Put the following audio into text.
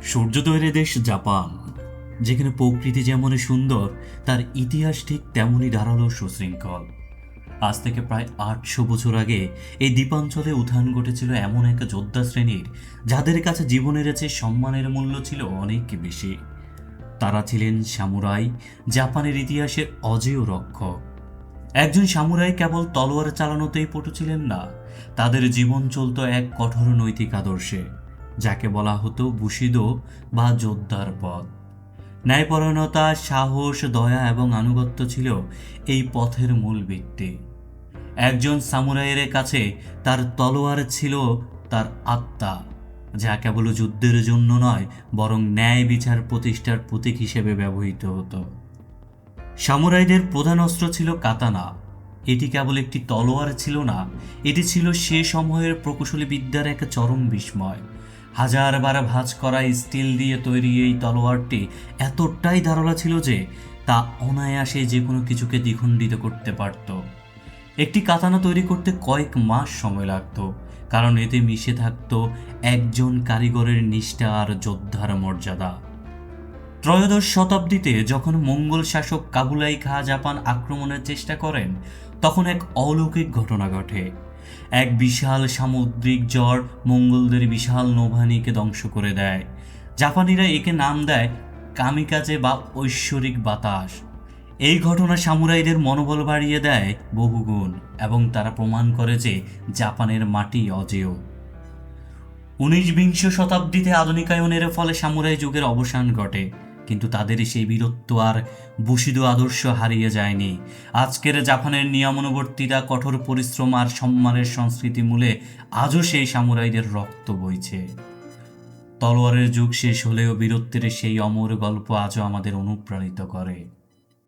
সূর্যোদয়ের দেশ জাপান, যেখানে প্রকৃতি যেমন সুন্দর, তার ইতিহাস ঠিক তেমনই ধারালো সুশৃঙ্খল। আজ থেকে প্রায় 800 বছর আগে এই দ্বীপাঞ্চলে উত্থান ঘটেছিল এমন এক যোদ্ধা শ্রেণীর, যাদের কাছে জীবনের চেয়ে সম্মানের মূল্য ছিল অনেক বেশি। তারা ছিলেন সামুরাই, জাপানের ইতিহাসের অজেয় রক্ষক। একজন সামুরাই কেবল তলোয়ার চালানোতেই পটু ছিলেন না, তাদের জীবন চলত এক কঠোর নৈতিক আদর্শে, যাকে বলা হতো বুশিদো বা যোদ্ধার পথ। ন্যায়পরায়ণতা, সাহস, দয়া এবং আনুগত্য ছিল এই পথের মূল ভিত্তি। একজন সামুরাইয়ের কাছে তার তলোয়ার ছিল তার আত্মা, যা কেবল যুদ্ধের জন্য নয়, বরং ন্যায় বিচার প্রতিষ্ঠার প্রতীক হিসেবে ব্যবহৃত হতো। সামুরাইদের প্রধান অস্ত্র ছিল কাতানা। এটি কেবল একটি তলোয়ার ছিল না, এটি ছিল সে সময়ের প্রকৌশলী বিদ্যার এক চরম বিস্ময়। হাজারবার ভাঁজ করা স্টিল দিয়ে তৈরি এই তলোয়ারটি এতটাই ধারালো ছিল যে তা অনায়াসে যে কোনো কিছুকে দ্বিখণ্ডিত করতে পারত। একটি কাতানা তৈরি করতে কয়েক মাস সময় লাগত, কারণ এতে মিশে থাকত একজন কারিগরের নিষ্ঠা আর যোদ্ধার মর্যাদা। ত্রয়োদশ শতাব্দীতে যখন মঙ্গল শাসক কাবুলাই খাঁ জাপান আক্রমণের চেষ্টা করেন, তখন এক অলৌকিক ঘটনা ঘটে। এক বিশাল সামুদ্রিক ঝড় মঙ্গলদের বিশাল নৌবাহিনীকে ধ্বংস করে দেয়। জাপানিরা একে নাম দেয় কামিকাজে বা ঐশ্বরিক বাতাস। এই ঘটনা সামুরাইদের মনোবল বাড়িয়ে দেয় বহুগুণ, এবং তারা প্রমাণ করে যে জাপানের মাটি অজেয়। 19-বিংশ শতাব্দীতে আধুনিকায়নের ফলে সামুরাই যুগের অবসান ঘটে, কিন্তু তাদের সেই বীরত্ব আর বুশিদো আদর্শ হারিয়ে যায়নি। আজকের জাপানের নিয়মানুবর্তিতা, কঠোর পরিশ্রম আর সম্মানের সংস্কৃতি মূলে আজও সেই সামুরাইদের রক্ত বইছে। তলোয়ারের যুগ শেষ হলেও বীরত্বের সেই অমর গল্প আজও আমাদের অনুপ্রাণিত করে।